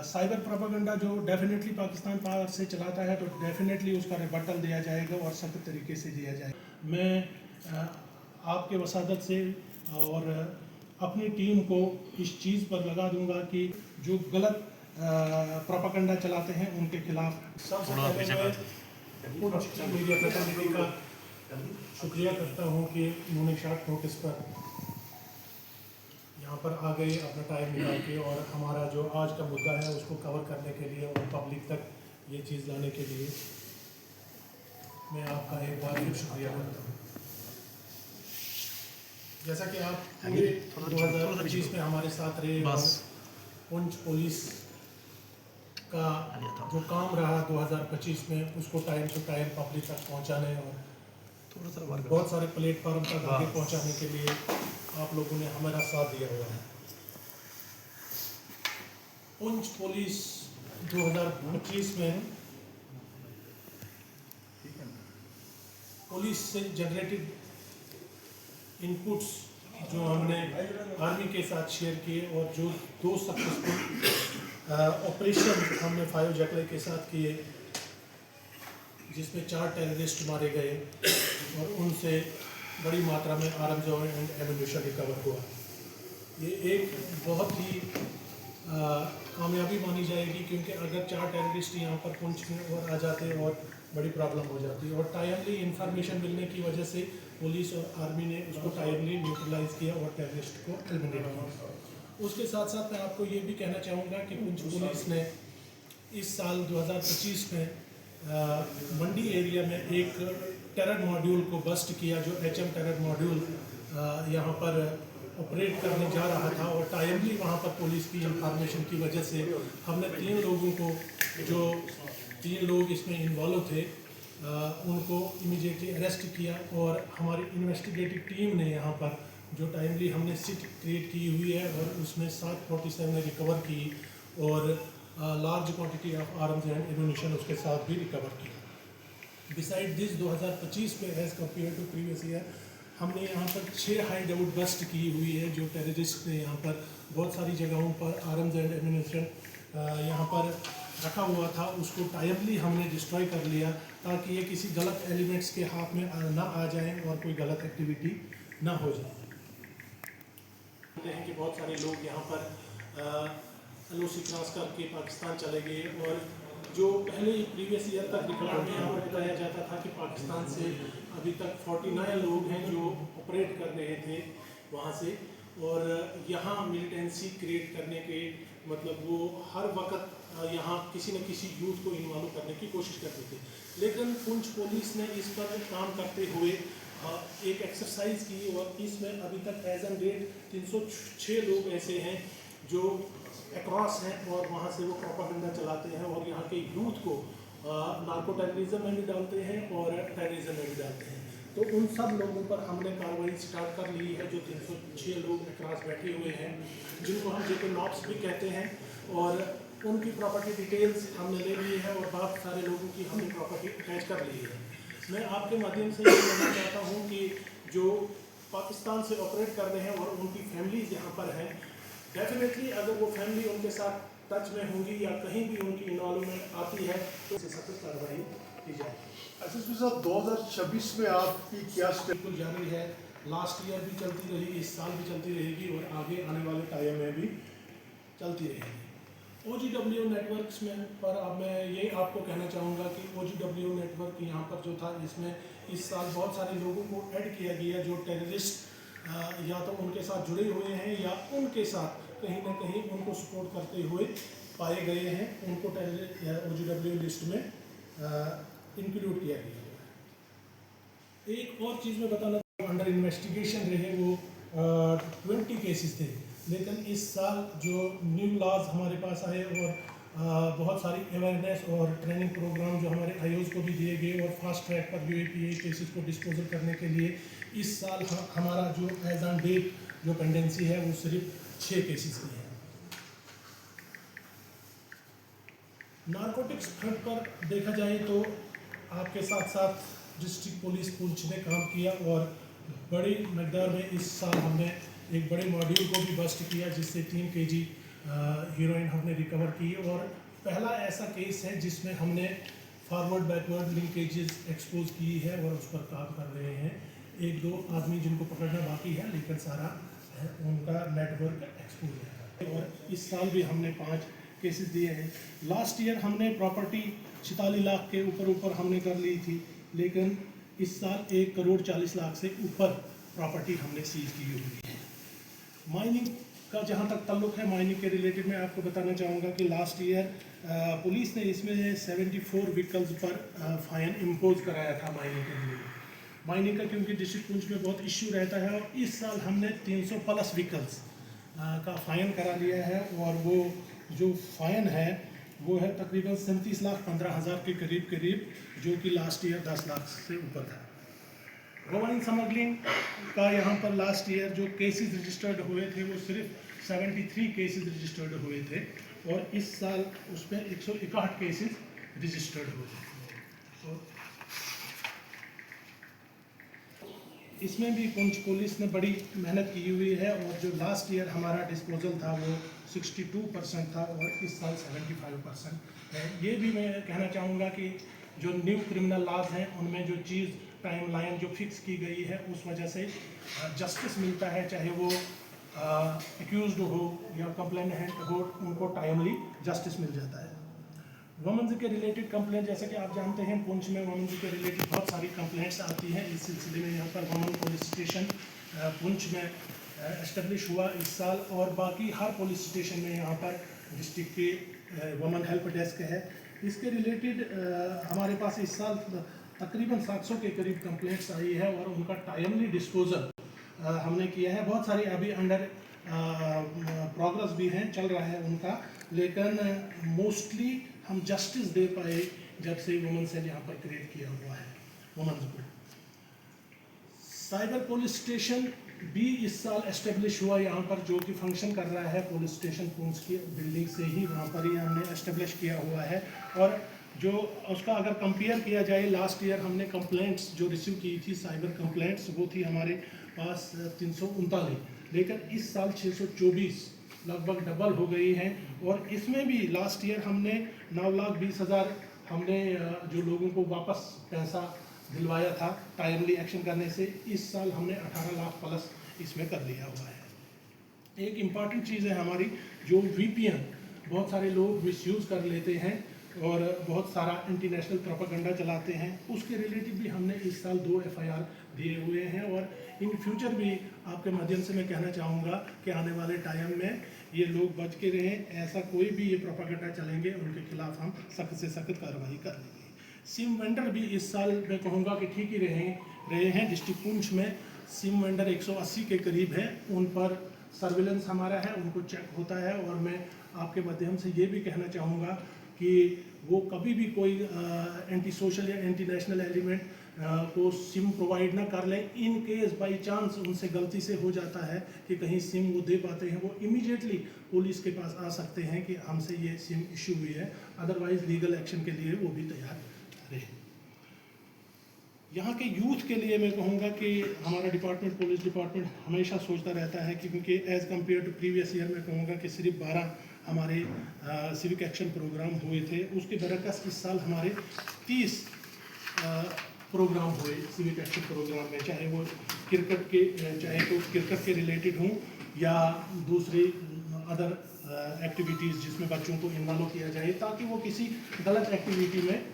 Cyber propaganda जो definitely Pakistan power से चलाता है तो डेफिनेटली उसका रिबटल दिया जाएगा और सख्त तरीके से दिया जाएगा। मैं आपके वसादत से और अपनी टीम को इस चीज़ पर लगा दूंगा कि जो गलत प्रोपेगेंडा चलाते हैं उनके खिलाफ सबसे पहले मैं पुंछ मीडिया प्रतिनिधि का शुक्रिया करता हूं कि उन्होंने शॉर्ट नोटिस पर यहाँ पर आ गए अपना टाइम निकाल के और हमारा जो आज का मुद्दा है उसको कवर करने के लिए और पब्लिक तक ये चीज़ लाने के लिए मैं आपका एक बार फिर शुक्रिया करता हूँ। जैसा कि आप पूरे 2025 में हमारे साथ रहे और पुंछ पुलिस का जो काम रहा 2025 में उसको टाइम टू टाइम पब्लिक तक पहुँचाने और बहुत सारे प्लेटफॉर्म तक आगे पहुँचाने के लिए आप लोगों ने हमारा साथ दिया हुआ है। पुंछ पुलिस 2025 में पुलिस से जनरेटेड इनपुट्स जो हमने आर्मी के साथ शेयर किए और जो 2 सक्सेसफुल ऑपरेशन हमने फायो जकले के साथ किए जिसमें 4 टेररिस्ट मारे गए और उनसे बड़ी मात्रा में आर्म्स एंड एम्यूनिशन रिकवर हुआ। ये एक बहुत ही कामयाबी मानी जाएगी क्योंकि अगर 4 टेररिस्ट यहाँ पर पुंछ में और आ जाते और बड़ी प्रॉब्लम हो जाती और टाइमली इंफॉर्मेशन मिलने की वजह से पुलिस और आर्मी ने उसको टाइमली न्यूट्रलाइज किया और टेररिस्ट को एलिमिनेट किया। उसके साथ साथ मैं आपको ये भी कहना चाहूँगा कि पुंछ पुलिस ने इस साल 2025 में मंडी एरिया में एक टेरर मॉड्यूल को बस्ट किया जो HM टेरर मॉड्यूल यहाँ पर ऑपरेट करने जा रहा था और टाइमली वहाँ पर पुलिस की इंफॉर्मेशन की वजह से हमने 3 लोगों को जो 3 लोग इसमें इन्वॉल्व थे उनको इमीडिएटली अरेस्ट किया और हमारी इन्वेस्टिगेटिव टीम ने यहाँ पर जो टाइमली हमने सिट क्रिएट की हुई है और उसमें 747 रिकवर की और large quantity of arms and ammunition उसके साथ भी रिकवर किया। बिसाइड दिस 2025 में as compare to previous year हमने यहाँ पर 6 हाइड आउट बस्ट की हुई है जो टेररिस्ट ने यहाँ पर बहुत सारी जगहों पर आर्म्स एंड एम्यूनिशन यहाँ पर रखा हुआ था उसको टाइमली हमने डिस्ट्रॉय कर लिया ताकि ये किसी गलत एलिमेंट्स के हाथ में ना आ जाए और कोई गलत एक्टिविटी ना हो जाए। हैं कि बहुत सारे लोग यहाँ पर LOC क्रॉस करके पाकिस्तान चले गए और जो पहले प्रीवियस ईयर तक रिकॉर्ड में यहाँ पर बताया जाता था कि पाकिस्तान से अभी तक 49 लोग हैं जो ऑपरेट कर रहे थे वहाँ से और यहाँ मिलिटेंसी क्रिएट करने के मतलब वो हर वक्त यहाँ किसी न किसी यूथ को इन्वॉल्व करने की कोशिश करते थे। लेकिन पुंछ पुलिस ने इस पर काम करते हुए एक एक्सरसाइज की और इसमें अभी तक एज एन डेट 306 लोग ऐसे हैं जो अक्रॉस हैं और वहाँ से वो प्रोपेगेंडा चलाते हैं और यहाँ के यूथ को नार्को टेररिज्म में भी डालते हैं और टेररिज्म में भी डालते हैं। तो उन सब लोगों पर हमने कार्रवाई स्टार्ट कर ली है जो 306 लोग अक्रॉस बैठे हुए हैं जिनको हम जेके नॉप्स भी कहते हैं और उनकी प्रॉपर्टी डिटेल्स हमने ले ली है और बहुत सारे लोगों की हमने प्रॉपर्टी अटैच कर ली है। मैं आपके माध्यम से ये कहना चाहता हूँ कि जो पाकिस्तान से ऑपरेट कर रहे हैं और उनकी फैमिलीज यहाँ पर हैं डेफिनेटली अगर वो फैमिली उनके साथ टच में होंगी या कहीं भी उनकी इन्वॉल्वमेंट आती है तो सख्त कार्रवाई की जाए। एसएसपी साहब 2026 में आपकी क्या स्टेप जारी है, लास्ट ईयर भी चलती रही, इस साल भी चलती रहेगी और आगे आने वाले टाइम में भी चलती रहेगी। OGW नेटवर्क्स में पर अब मैं ये आपको कहना चाहूँगा कि OGW नेटवर्क यहाँ पर जो था इसमें इस साल बहुत सारे लोगों को ऐड किया गया जो टेररिस्ट या तो उनके साथ जुड़े हुए हैं या उनके साथ कहीं ना कहीं उनको सपोर्ट करते हुए पाए गए हैं, उनको OGW लिस्ट में इंक्लूड किया गया है। एक और चीज़ मैं बताना अंडर इन्वेस्टिगेशन रहे वो 20 केसेस थे लेकिन इस साल जो न्यू लॉज हमारे पास आए और बहुत सारी अवेयरनेस और ट्रेनिंग प्रोग्राम जो हमारे IOs को भी दिए गए और फास्ट ट्रैक पर UAPA केसेस को डिस्पोजल करने के लिए इस साल हमारा जो एज ऑन डेट जो पेंडेंसी है वो सिर्फ 6 केसेस की है। नारकोटिक्स फ्रंट पर देखा जाए तो आपके साथ साथ डिस्ट्रिक्ट पुलिस पुंछ ने काम किया और बड़ी मकदार में इस साल हमने एक बड़े मॉड्यूल को भी बस्ट किया जिससे 3 kg हीरोइन हमने रिकवर की और पहला ऐसा केस है जिसमें हमने फॉरवर्ड बैकवर्ड लिंकेजेस एक्सपोज की है और उस पर काम कर रहे हैं। एक दो आदमी जिनको पकड़ना बाकी है लेकिन सारा उनका नेटवर्क एक्सपोज है। और इस साल भी हमने 5 केसेस दिए हैं। लास्ट ईयर हमने प्रॉपर्टी 46 लाख के ऊपर हमने कर ली थी, लेकिन इस साल 1 करोड़ 40 लाख से ऊपर प्रॉपर्टी हमने सीज की हुई है। माइनिंग का जहाँ तक ताल्लुक है, माइनिंग के रिलेटेड मैं आपको बताना चाहूँगा कि लास्ट ईयर पुलिस ने इसमें 74 व्हीकल्स पर फाइन इम्पोज कराया था माइनिंग के लिए। माइनिंग का क्योंकि डिस्ट्रिक्ट पुंछ में बहुत इश्यू रहता है और इस साल हमने 300 प्लस व्हीकल्स का फाइन करा लिया है और वो जो फाइन है वो है तकरीबन 37,15,000 के करीब जो कि लास्ट ईयर 10 लाख से ऊपर था। गोवाइन स्मगलिंग का यहाँ पर लास्ट ईयर जो केसेस रजिस्टर्ड हुए थे वो सिर्फ 73 केसेस रजिस्टर्ड हुए थे और इस साल उसमें 161 केसेस रजिस्टर्ड हुए थे। इसमें भी पुंछ पुलिस ने बड़ी मेहनत की हुई है और जो लास्ट ईयर हमारा डिस्पोजल था वो 62% था और इस साल 75% है। ये भी मैं कहना चाहूँगा कि जो न्यू क्रिमिनल लॉज हैं उनमें जो चीज़ टाइम लाइन जो फिक्स की गई है उस वजह से जस्टिस मिलता है, चाहे वो एक्यूज्ड हो या कंप्लेनेंट हो, उनको टाइमली जस्टिस मिल जाता है। वुमेन्स के रिलेटेड कंप्लेंट, जैसे कि आप जानते हैं पुंछ में वुमेन्स के रिलेटेड बहुत सारी कंप्लेंट्स आती हैं। इस सिलसिले में यहाँ पर वुमेन पुलिस स्टेशन पुंछ में एस्टेब्लिश हुआ इस साल और बाकी हर पुलिस स्टेशन में यहाँ पर डिस्ट्रिक्ट के वुमेन हेल्प डेस्क है। इसके रिलेटेड हमारे पास इस साल तकरीबन 700 के करीब कंप्लेंट्स आई है और उनका टाइमली डिस्पोजल हमने किया है। बहुत सारी अभी अंडर प्रोग्रेस भी हैं, चल रहा है उनका, लेकिन मोस्टली हम जस्टिस दे पाए जब से वुमेन सेल यहाँ पर क्रिएट किया हुआ है वुमेन्स को। साइबर पुलिस स्टेशन भी इस साल एस्टेब्लिश हुआ यहाँ पर, जो कि फंक्शन कर रहा है पुलिस स्टेशन पुंछ की बिल्डिंग से ही, वहाँ पर ही हमने एस्टेब्लिश किया हुआ है। और जो उसका अगर कंपेयर किया जाए, लास्ट ईयर हमने कंप्लेंट्स जो रिसीव की थी साइबर कंप्लेंट्स वो थी हमारे पास 339, लेकिन इस साल 624, लगभग डबल हो गई हैं। और इसमें भी लास्ट ईयर हमने 9,20,000 हमने जो लोगों को वापस पैसा दिलवाया था टाइमली एक्शन करने से, इस साल हमने 18 लाख प्लस इसमें कर लिया हुआ है। एक इम्पॉर्टेंट चीज़ है हमारी जो VPN बहुत सारे लोग मिसयूज़ कर लेते हैं और बहुत सारा इंटरनेशनल प्रोपेगेंडा चलाते हैं, उसके रिलेटेड भी हमने इस साल 2 FIR दिए हुए हैं। और इन फ्यूचर भी आपके माध्यम से मैं कहना चाहूँगा कि आने वाले टाइम में ये लोग बच के रहें, ऐसा कोई भी ये प्रोपेगेंडा चलेंगे उनके खिलाफ हम सख्त से सख्त कार्रवाई कर लेंगे। सिम वेंडर भी इस साल मैं कहूँगा कि ठीक ही रहे हैं। डिस्ट्रिक्ट पुंछ में सिम वेंडर 180 के करीब है, उन पर सर्विलेंस हमारा है, उनको चेक होता है। और मैं आपके माध्यम से ये भी कहना चाहूँगा कि वो कभी भी कोई एंटी सोशल या एंटी नेशनल एलिमेंट को सिम प्रोवाइड ना कर लें। इन केस बाई चांस उनसे गलती से हो जाता है कि कहीं सिम वो दे पाते हैं, वो इमीडिएटली पुलिस के पास आ सकते हैं कि हमसे ये सिम इशू हुई है, अदरवाइज लीगल एक्शन के लिए वो भी तैयार रहे। यहाँ के यूथ के लिए मैं कहूँगा कि हमारा डिपार्टमेंट, पुलिस डिपार्टमेंट हमेशा सोचता रहता है कि क्योंकि as compare to previous year मैं कहूँगा कि सिर्फ 12 हमारे सिविक एक्शन प्रोग्राम हुए थे, उसके बरकस इस साल हमारे 30 प्रोग्राम हुए सिविक एक्शन प्रोग्राम में, चाहे वो क्रिकेट के रिलेटेड हों या दूसरे अदर एक्टिविटीज़ जिसमें बच्चों को इन्वॉल्व किया जाए ताकि वो किसी गलत एक्टिविटी में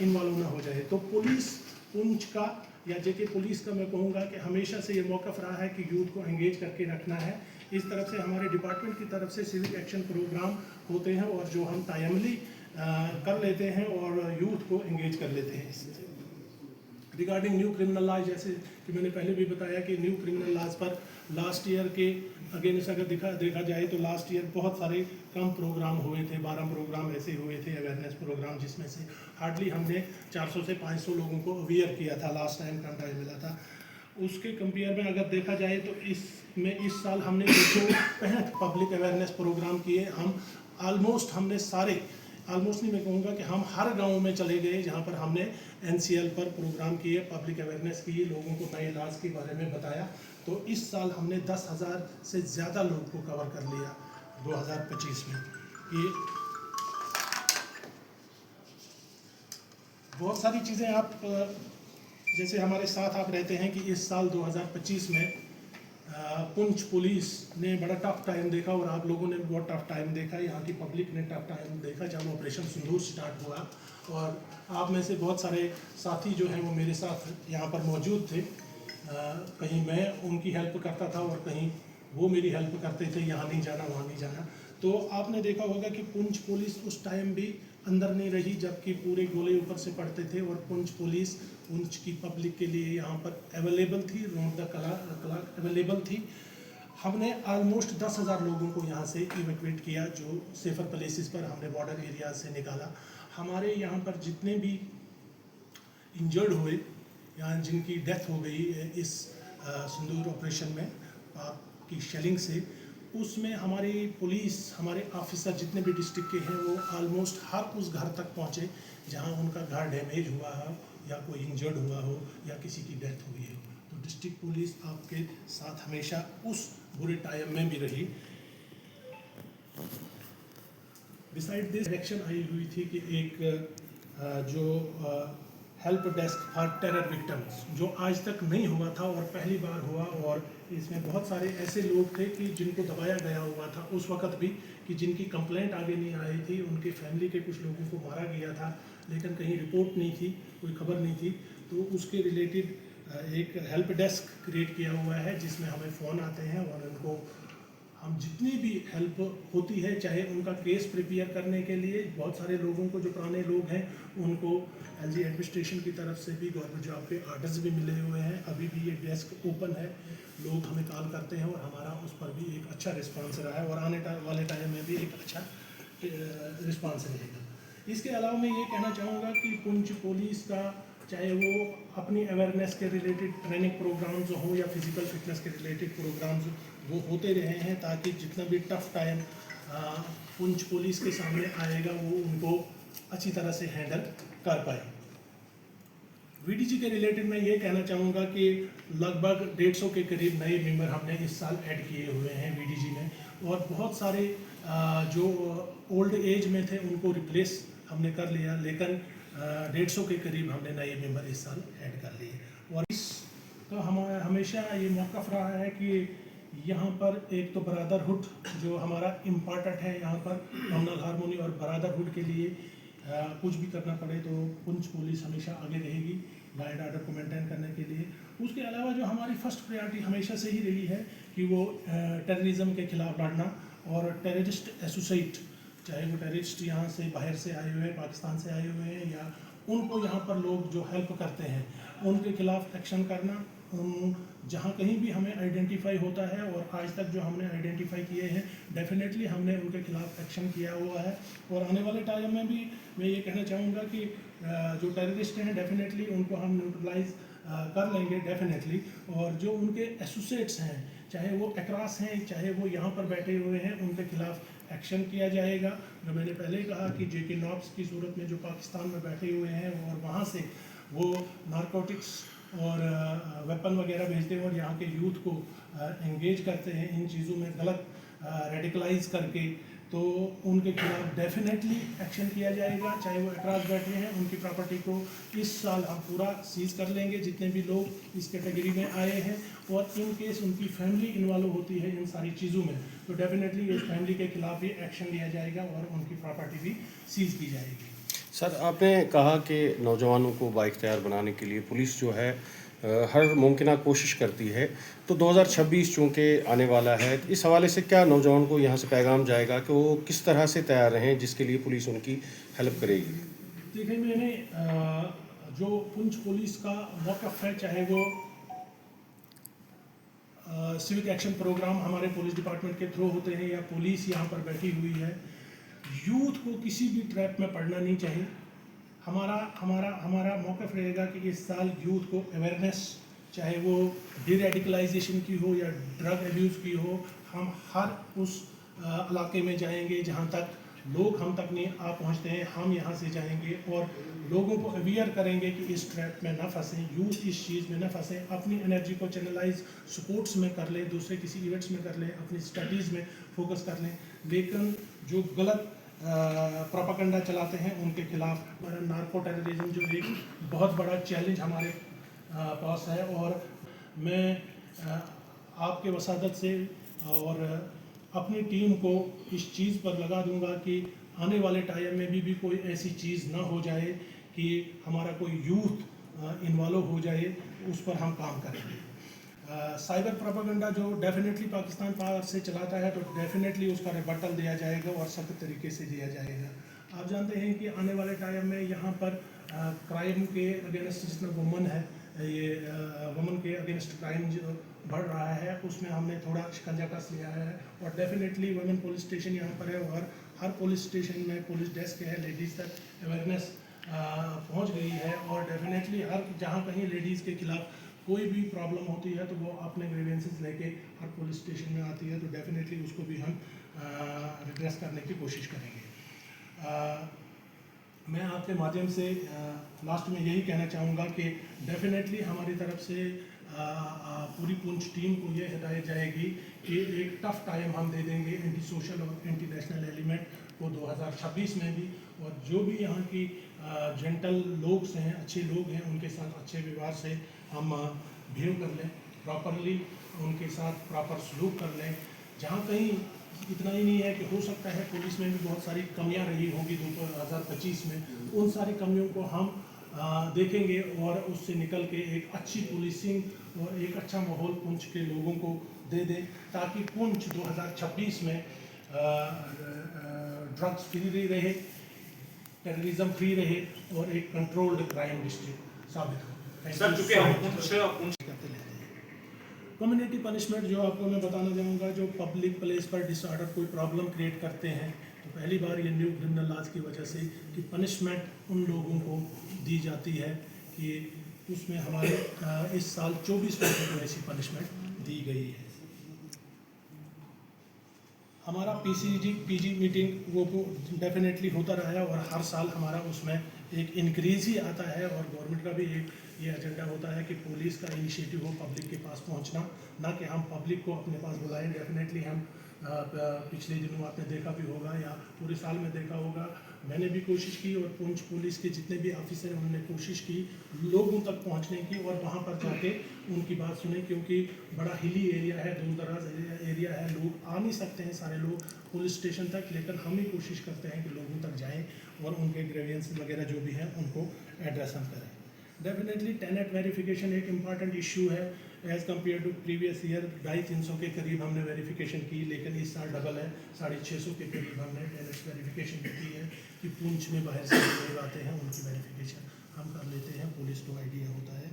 इन्वॉल्व ना हो जाए। तो पुलिस पुंछ का या जेके पुलिस का मैं कहूँगा कि हमेशा से ये मौक़िफ़ रहा है कि यूथ को एंगेज करके रखना है। इस तरफ से हमारे डिपार्टमेंट की तरफ से सिविक एक्शन प्रोग्राम होते हैं और जो हम टाइमली कर लेते हैं और यूथ को एंगेज कर लेते हैं। इससे रिगार्डिंग न्यू क्रिमिनल लॉज, जैसे कि मैंने पहले भी बताया कि न्यू क्रिमिनल लॉज पर लास्ट ईयर के अगेंस्ट अगर देखा जाए तो लास्ट ईयर बहुत सारे कम प्रोग्राम हुए थे। 12 प्रोग्राम ऐसे हुए थे अवेयरनेस प्रोग्राम, जिसमें से हार्डली हमने 400 से 500 लोगों को अवेयर किया था लास्ट टाइम कम टाइम मिला था। उसके कंपेयर में अगर देखा जाए तो इसमें इस साल हमने 265 पब्लिक अवेयरनेस प्रोग्राम किए। हम ऑलमोस्ट नहीं मैं कहूँगा कि हम हर गांव में चले गए जहां पर हमने NCL पर प्रोग्राम किए, पब्लिक अवेयरनेस की, लोगों को नए इलाज के बारे में बताया। तो इस साल हमने 10,000 से ज़्यादा लोग को कवर कर लिया 2025 में। ये बहुत सारी चीज़ें आप जैसे हमारे साथ आप रहते हैं कि इस साल 2025 में पुंछ पुलिस ने बड़ा टफ टाइम देखा और आप लोगों ने भी बहुत टफ टाइम देखा, यहाँ की पब्लिक ने टफ टाइम देखा जब ऑपरेशन सिंदूर स्टार्ट हुआ। और आप में से बहुत सारे साथी जो हैं वो मेरे साथ यहाँ पर मौजूद थे। कहीं मैं उनकी हेल्प करता था और कहीं वो मेरी हेल्प करते थे, यहाँ नहीं जाना वहाँ नहीं जाना। तो आपने देखा होगा कि पुंछ पुलिस उस टाइम भी अंदर नहीं रही जबकि पूरे गोले ऊपर से पड़ते थे, और पुंछ पुलिस पुंछ की पब्लिक के लिए यहाँ पर अवेलेबल थी, रोड द क्लॉक अवेलेबल थी। हमने ऑलमोस्ट 10,000 लोगों को यहाँ से इवैक्यूएट किया, जो सेफर प्लेसेस पर हमने बॉर्डर एरिया से निकाला। हमारे यहाँ पर जितने भी इंजर्ड हुए या जिनकी डेथ हो गई इस सिंदूर ऑपरेशन में की शेलिंग से, उसमें हमारी पुलिस, हमारे ऑफिसर जितने भी डिस्ट्रिक्ट के हैं वो ऑलमोस्ट हर उस घर तक पहुँचे जहाँ उनका घर डैमेज हुआ हो या कोई इंजर्ड हुआ हो या किसी की डेथ हुई है। तो डिस्ट्रिक्ट पुलिस आपके साथ हमेशा उस बुरे टाइम में भी रही। बिसाइड दिस एक्शन आई हुई थी कि एक जो help desk for terror victims, जो आज तक नहीं हुआ था और पहली बार हुआ, और इसमें बहुत सारे ऐसे लोग थे कि जिनको दबाया गया हुआ था उस वक्त भी, कि जिनकी कंप्लेंट आगे नहीं आई थी, उनके फैमिली के कुछ लोगों को मारा गया था लेकिन कहीं रिपोर्ट नहीं थी, कोई खबर नहीं थी। तो उसके रिलेटेड एक हेल्प डेस्क क्रिएट किया हुआ है जिसमें हमें फ़ोन आते हैं और उनको हम जितनी भी हेल्प होती है, चाहे उनका केस प्रिपेयर करने के लिए, बहुत सारे लोगों को जो पुराने लोग हैं उनको एलजी एडमिनिस्ट्रेशन की तरफ से भी गवर्नमेंट जॉब के आर्डर्स भी मिले हुए हैं। अभी भी ये डेस्क ओपन है, लोग हमें कॉल करते हैं और हमारा उस पर भी एक अच्छा रिस्पांस रहा है और आने वाले टाइम में भी एक अच्छा रिस्पांस रहेगा। इसके अलावा मैं ये कहना चाहूँगा कि पुंछ पुलिस का चाहे वो अपनी अवेयरनेस के रिलेटेड ट्रेनिंग प्रोग्राम्स हो या फिजिकल फिटनेस के रिलेटेड प्रोग्राम्स वो होते रहे हैं, ताकि जितना भी टफ टाइम पुंछ पुलिस के सामने आएगा वो उनको अच्छी तरह से हैंडल कर पाए। वीडीजी के रिलेटेड मैं ये कहना चाहूँगा कि लगभग 150 के करीब नए मेंबर हमने इस साल ऐड किए हुए हैं वीडीजी में, और बहुत सारे जो ओल्ड एज में थे उनको रिप्लेस हमने कर लिया, लेकिन 150 के करीब हमने नए मेंबर इस साल ऐड कर लिए। और इसका हमेशा ये मौक़िफ़ रहा है कि यहाँ पर एक तो ब्रदरहुड जो हमारा इम्पॉर्टेंट है, यहाँ पर कम्युनल हार्मोनी और ब्रदरहुड के लिए कुछ भी करना पड़े तो पुंछ पुलिस हमेशा आगे रहेगी लॉ एंड ऑर्डर को मेंटेन करने के लिए। उसके अलावा जो हमारी फर्स्ट प्रायोरिटी हमेशा से ही रही है कि वो टेररिज्म के खिलाफ लड़ना, और टेररिस्ट एसोसिएट, चाहे वो टेररिस्ट यहाँ से बाहर से आए हुए हैं, पाकिस्तान से आए हुए हैं, या उनको यहाँ पर लोग जो हेल्प करते हैं उनके खिलाफ एक्शन करना। जहाँ कहीं भी हमें आइडेंटिफाई होता है, और आज तक जो हमने आइडेंटिफाई किए हैं डेफिनेटली हमने उनके खिलाफ एक्शन किया हुआ है। और आने वाले टाइम में भी मैं ये कहना चाहूँगा कि जो टेररिस्ट हैं डेफिनेटली उनको हम न्यूट्रलाइज कर लेंगे डेफिनेटली, और जो उनके एसोसिएट्स हैं, चाहे वो अक्रॉस हैं चाहे वो यहाँ पर बैठे हुए हैं, उनके खिलाफ एक्शन किया जाएगा। जो मैंने पहले ही कहा कि जेके नॉब्स की सूरत में जो पाकिस्तान में बैठे हुए हैं और वहाँ से वो नारकोटिक्स और वेपन वगैरह भेजते हैं और यहाँ के यूथ को एंगेज करते हैं इन चीज़ों में गलत रेडिकलाइज करके, तो उनके खिलाफ डेफिनेटली एक्शन किया जाएगा। चाहे वो अक्रॉस बैठे हैं, उनकी प्रॉपर्टी को इस साल हम पूरा सीज कर लेंगे जितने भी लोग इस कैटेगरी में आए हैं, और इन केस उनकी फैमिली इन्वॉल्व होती है इन सारी चीज़ों में तो डेफिनेटली इस फैमिली के खिलाफ भी एक्शन लिया जाएगा और उनकी प्रॉपर्टी भी सीज की जाएगी। सर, आपने कहा कि नौजवानों को बाइख्तियार बनाने के लिए पुलिस जो है हर मुमकिन कोशिश करती है, तो 2026 चूँकि आने वाला है, इस हवाले से क्या नौजवान को यहाँ से पैगाम जाएगा कि वो किस तरह से तैयार रहें जिसके लिए पुलिस उनकी हेल्प करेगी? देखिए, मैंने जो पुंछ पुलिस का मौक़िफ़ है, चाहे वो सिविक एक्शन प्रोग्राम हमारे पुलिस डिपार्टमेंट के थ्रू होते हैं या पुलिस यहाँ पर बैठी हुई है, यूथ को किसी भी ट्रैप में पड़ना नहीं चाहिए। हमारा मौक़िफ़ रहेगा कि इस साल यूथ को अवेयरनेस, चाहे वो डीरेडिकलाइजेशन की हो या ड्रग एब्यूज़ की हो, हम हर उस इलाके में जाएंगे जहाँ तक लोग हम तक नहीं आ पहुँचते हैं, हम यहाँ से जाएंगे और लोगों को अवेयर करेंगे कि इस ट्रैप में ना फंसें, यूथ इस चीज़ में ना फंसें, अपनी एनर्जी को चैनलाइज स्पोर्ट्स में कर लें, दूसरे किसी इवेंट्स में कर लें, अपनी स्टडीज़ में फोकस कर लें, लेकिन जो गलत प्रोपागेंडा चलाते हैं उनके खिलाफ नार्को टेररिज्म जो एक बहुत बड़ा चैलेंज हमारे पास है। और मैं आपके वसादत से और अपनी टीम को इस चीज़ पर लगा दूंगा कि आने वाले टाइम में भी कोई ऐसी चीज़ ना हो जाए कि हमारा कोई यूथ इन्वॉल्व हो जाए, उस पर हम काम करेंगे। साइबर प्रोपेगेंडा जो डेफिनेटली पाकिस्तान पार से चलाता है तो डेफिनेटली उसका रिबटल दिया जाएगा और सख्त तरीके से दिया जाएगा। आप जानते हैं कि आने वाले टाइम में यहाँ पर क्राइम के अगेंस्ट जितना वुमन है, ये वुमन के अगेंस्ट क्राइम जो बढ़ रहा है उसमें हमने थोड़ा शिकंजा कस लिया है और डेफिनेटली वुमेन पुलिस स्टेशन यहाँ पर है और हर पुलिस स्टेशन में पुलिस डेस्क है, लेडीज़ तक अवेयरनेस पहुँच गई है और डेफिनेटली हर जहाँ कहीं लेडीज़ के खिलाफ कोई भी प्रॉब्लम होती है तो वो अपने ग्रीवेंसेस लेके हर पुलिस स्टेशन में आती है, तो डेफिनेटली उसको भी हम रिड्रेस करने की कोशिश करेंगे। मैं आपके माध्यम से लास्ट में यही कहना चाहूँगा कि डेफिनेटली हमारी तरफ से पूरी पुंछ टीम को ये हिदायत जाएगी कि एक टफ टाइम हम दे देंगे एंटी सोशल और एंटी नेशनल एलिमेंट को 2026 में भी, और जो भी यहाँ की जेंटल लोग हैं, अच्छे लोग हैं, उनके साथ अच्छे व्यवहार से हम बिहेव कर लें, प्रॉपरली उनके साथ प्रॉपर सलूक कर लें। जहाँ कहीं इतना ही नहीं है कि हो सकता है पुलिस में भी बहुत सारी कमियां रही होंगी 2025 में, उन सारी कमियों को हम देखेंगे और उससे निकल के एक अच्छी पुलिसिंग और एक अच्छा माहौल पुंछ के लोगों को दे दें ताकि पुंछ 2026 में ड्रग्स फ्री रहे, टेररिज्म फ्री रहे और एक कंट्रोल्ड क्राइम डिस्ट्रिक्ट साबित हो। सर चूंकि हम कम्युनिटी पनिशमेंट जो आपको मैं बताना चाहूँगा, जो पब्लिक प्लेस पर डिसऑर्डर कोई प्रॉब्लम क्रिएट करते हैं तो पहली बार ये न्यू क्रिमिनल लॉज की वजह से कि पनिशमेंट उन लोगों को दी जाती है कि उसमें हमारे इस साल 24% को ऐसी पनिशमेंट दी गई है। हमारा पीजी मीटिंग वो डेफिनेटली होता रहा है और हर साल हमारा उसमें एक इंक्रीज ही आता है और गवर्नमेंट का भी एक ये एजेंडा होता है कि पुलिस का इनिशिएटिव हो पब्लिक के पास पहुंचना, ना कि हम पब्लिक को अपने पास बुलाएं। डेफिनेटली हम पिछले दिनों आपने देखा भी होगा या पूरे साल में देखा होगा, मैंने भी कोशिश की और पुंछ पुलिस के जितने भी ऑफिसर हैं उन्होंने कोशिश की लोगों तक पहुंचने की और वहां पर जाके उनकी बात सुने, क्योंकि बड़ा हिली एरिया है, दूर दराज एरिया है, लोग आ नहीं सकते हैं सारे लोग पुलिस स्टेशन तक, लेकिन हम ही कोशिश करते हैं कि लोगों तक जाएँ और उनके ग्रीवेंस वगैरह जो भी हैं उनको एड्रेस हम करें। डेफिनेटली टेनेट वेरिफिकेशन एक इम्पॉर्टेंट इशू है as compare to previous year. 250-300 के करीब हमने वेरिफिकेशन की, लेकिन इस साल डबल है, 650 के करीब हमने टेनेट वेरिफिकेशन की है कि पुंछ में बाहर से लोग आते हैं उनकी वेरिफिकेशन हम कर लेते हैं, पुलिस को आइडिया होता है।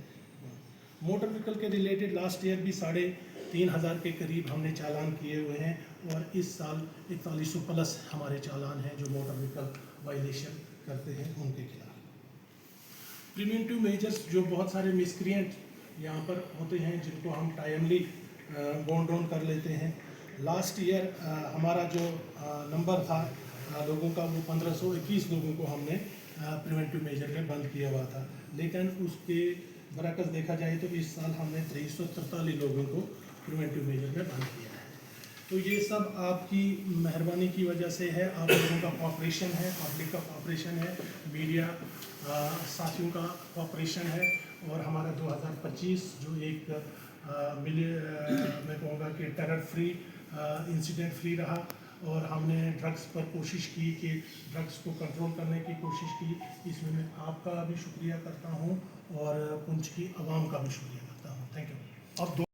मोटर व्हीकल के रिलेटेड लास्ट ईयर भी 3,500 के करीब हमने चालान किए हुए हैं और इस साल 4100 प्लस हमारे चालान हैं जो मोटर व्हीकल वायलेशन करते हैं उनके खिलाफ। प्रिवेंटिव मेजर्स जो बहुत सारे मिसक्रिएंट यहाँ पर होते हैं जिनको हम टाइमली बॉन्ड डाउन कर लेते हैं। लास्ट ईयर हमारा जो नंबर था लोगों का वो 1521 लोगों को हमने प्रिवेंटिव मेजर में बंद किया हुआ था, लेकिन उसके बरअक्स देखा जाए तो इस साल हमने 343 लोगों को प्रिवेंटिव मेजर में बंद किया है। तो ये सब आपकी मेहरबानी की वजह से है, आप लोगों का कोऑपरेशन है, पब्लिक का कोऑपरेशन है, मीडिया साथियों का कोऑपरेशन है और हमारा 2025 जो एक मैं कहूँगा कि टेरर फ्री इंसिडेंट फ्री रहा और हमने ड्रग्स पर कोशिश की कि ड्रग्स को कंट्रोल करने की कोशिश की। इसमें मैं आपका भी शुक्रिया करता हूँ और पुंछ की आवाम का भी शुक्रिया करता हूँ। Thank you. अब